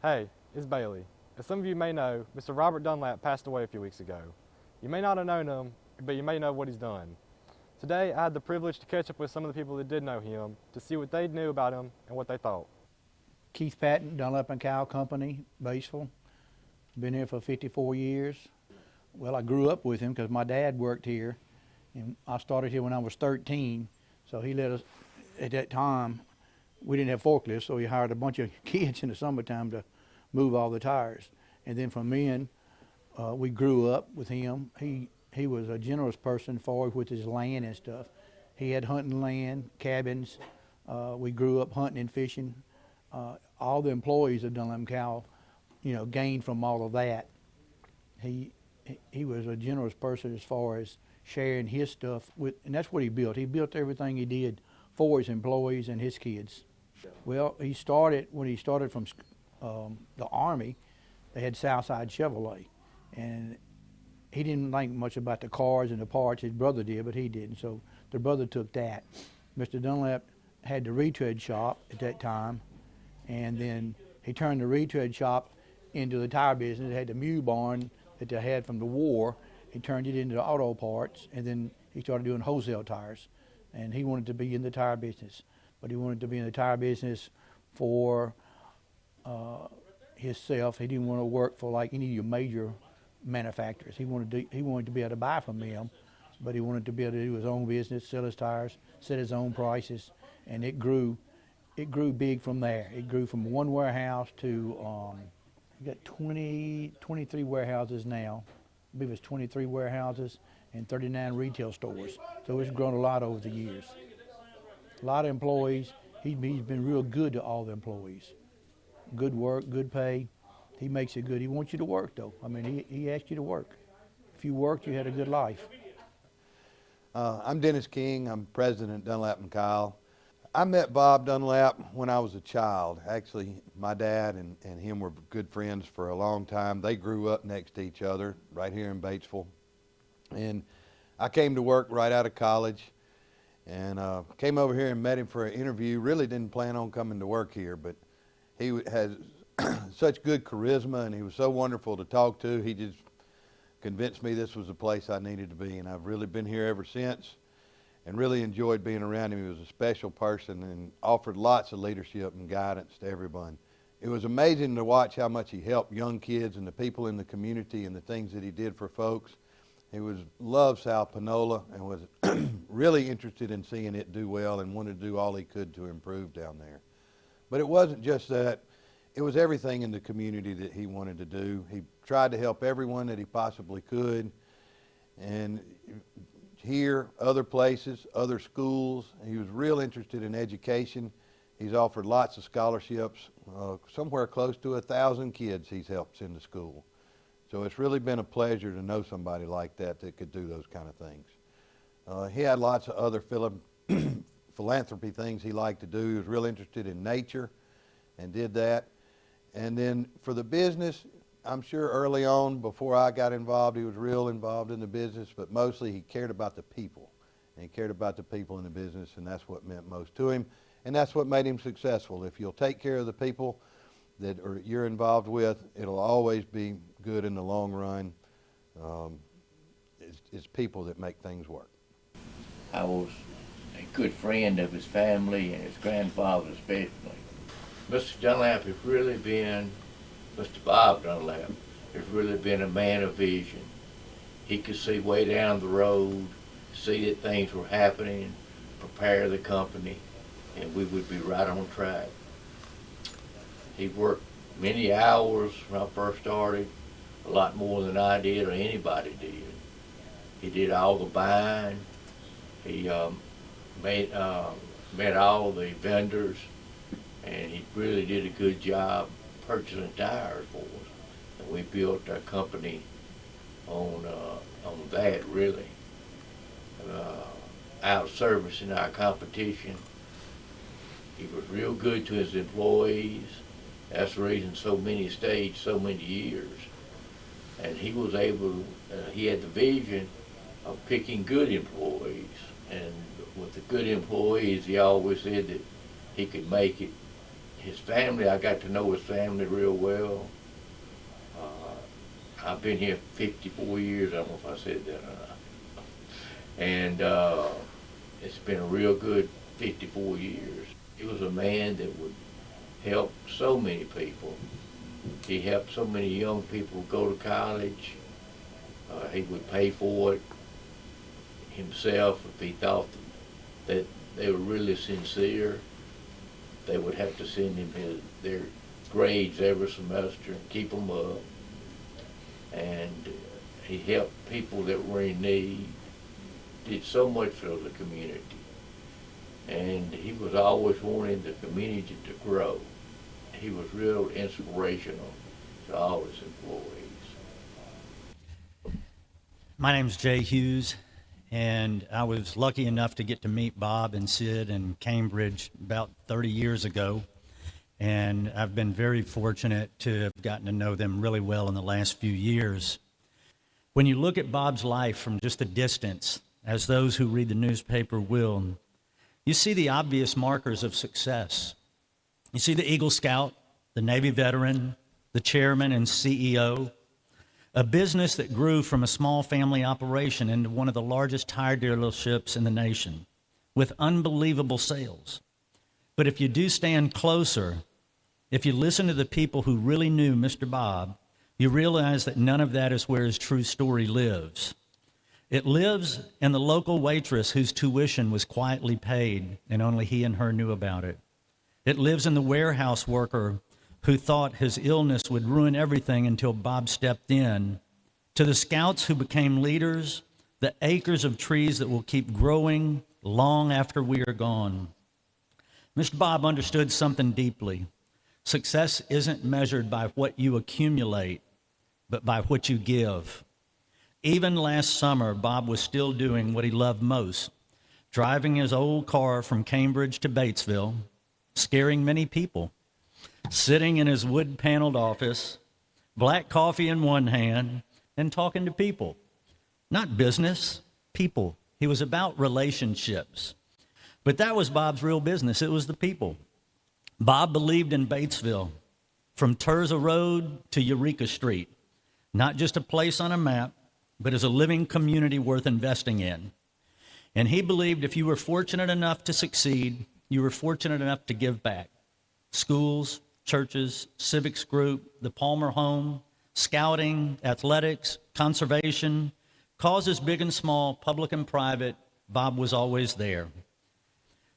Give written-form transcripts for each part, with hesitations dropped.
Hey, it's Bailey. As some of you may know, Mr. Robert Dunlap passed away a few weeks ago. You may not have known him, but you may know what he's done. Today, I had the privilege to catch up with some of the people that did know him to see what they knew about him and what they thought. Keith Patton, Dunlap and Cow Company, Batesville. Been here for 54 years. Well, I grew up with him because my dad worked here, and I started here when I was 13. So he let us, at that time, we didn't have forklifts, so he hired a bunch of kids in the summertime to move all the tires. And then from then, we grew up with him. He was a generous person for with his land and stuff. He had hunting land, cabins. We grew up hunting and fishing. All the employees of Dunlap and Cow, gained from all of that. He was a generous person as far as sharing his stuff with, and that's what he built. He built everything he did for his employees and his kids. Well, when he started from the Army, they had Southside Chevrolet, and he didn't think much about the cars and the parts. His brother did, but he didn't. So the brother took that. Mr. Dunlap had the retread shop at that time, and then he turned the retread shop into the tire business. It had the mule barn that they had from the war. He turned it into the auto parts, and then he started doing wholesale tires. And he wanted to be in the tire business, but he wanted to be in the tire business for himself. He didn't want to work for like any of your major manufacturers. He wanted to be able to buy from them, but he wanted to be able to do his own business, sell his tires, set his own prices, and it grew big from there. It grew from one warehouse to we got 23 warehouses now. I believe it's 23 warehouses and 39 retail stores. So it's grown a lot over the years. A lot of employees. He's been real good to all the employees. Good work, good pay. He makes it good. He wants you to work, though. I mean, he asks you to work. If you worked, you had a good life. I'm Dennis King. I'm president of Dunlap and Kyle. I met Bob Dunlap when I was a child. Actually, my dad and him were good friends for a long time. They grew up next to each other right here in Batesville. And I came to work right out of college and came over here and met him for an interview. Really didn't plan on coming to work here, but he has such good charisma and he was so wonderful to talk to. He just convinced me this was the place I needed to be, and I've really been here ever since and really enjoyed being around him. He was a special person and offered lots of leadership and guidance to everyone. It was amazing to watch how much he helped young kids and the people in the community and the things that he did for folks. He loved South Panola and was really interested in seeing it do well and wanted to do all he could to improve down there. But it wasn't just that. It was everything in the community that he wanted to do. He tried to help everyone that he possibly could. And here, other places, other schools. He was real interested in education. He's offered lots of scholarships. Somewhere close to 1,000 kids he's helped send to school. So it's really been a pleasure to know somebody like that could do those kind of things. He had lots of other philanthropy things he liked to do. He was real interested in nature and did that. And then for the business, I'm sure early on, before I got involved, he was real involved in the business, but mostly he cared about the people. And he cared about the people in the business, and that's what meant most to him. And that's what made him successful. If you'll take care of the people that you're involved with, it'll always be good in the long run. It's people that make things work. I was a good friend of his family and his grandfather especially. Mr. Dunlap has really been, Mr. Bob Dunlap has really been a man of vision. He could see way down the road, see that things were happening, prepare the company, and we would be right on track. He worked many hours when I first started, a lot more than I did or anybody did. He did all the buying. He met all the vendors, and he really did a good job purchasing tires for us. And we built our company on that, really. Out-servicing our competition. He was real good to his employees. That's the reason so many stayed so many years. And he was able, he had the vision of picking good employees. And with the good employees, he always said that he could make it his family, I got to know his family real well. I've been here 54 years. I don't know if I said that or not. And it's been a real good 54 years. He was a man that would help so many people. He helped so many young people go to college. He would pay for it himself if he thought that they were really sincere. They would have to send him their grades every semester and keep them up. And he helped people that were in need, did so much for the community. And he was always wanting the community to grow. He was real inspirational to all his employees. My name's Jay Hughes, and I was lucky enough to get to meet Bob and Sid in Cambridge about 30 years ago. And I've been very fortunate to have gotten to know them really well in the last few years. When you look at Bob's life from just a distance, as those who read the newspaper will, you see the obvious markers of success. You see the Eagle Scout, the Navy veteran, the chairman and CEO, a business that grew from a small family operation into one of the largest tire dealerships in the nation, with unbelievable sales. But if you do stand closer, if you listen to the people who really knew Mr. Bob, you realize that none of that is where his true story lives. It lives in the local waitress whose tuition was quietly paid and only he and her knew about it. It lives in the warehouse worker who thought his illness would ruin everything until Bob stepped in, to the scouts who became leaders, the acres of trees that will keep growing long after we are gone. Mr. Bob understood something deeply. Success isn't measured by what you accumulate, but by what you give. Even last summer, Bob was still doing what he loved most, driving his old car from Cambridge to Batesville, scaring many people, sitting in his wood-paneled office, black coffee in one hand, and talking to people. Not business, people. He was about relationships. But that was Bob's real business. It was the people. Bob believed in Batesville, from Terza Road to Eureka Street, not just a place on a map, but as a living community worth investing in. And he believed if you were fortunate enough to succeed, you were fortunate enough to give back. Schools, churches, civics group, the Palmer Home, scouting, athletics, conservation, causes big and small, public and private, Bob was always there.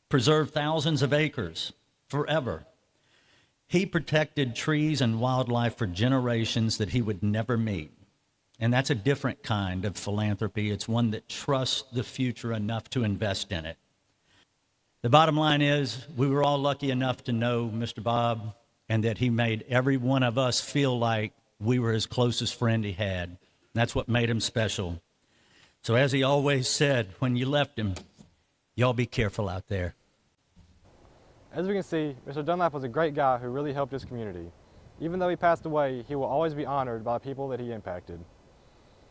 Preserved thousands of acres forever. He protected trees and wildlife for generations that he would never meet. And that's a different kind of philanthropy. It's one that trusts the future enough to invest in it. The bottom line is, we were all lucky enough to know Mr. Bob, and that he made every one of us feel like we were his closest friend he had. That's what made him special. So as he always said when you left him, y'all be careful out there. As we can see, Mr. Dunlap was a great guy who really helped his community. Even though he passed away, he will always be honored by the people that he impacted.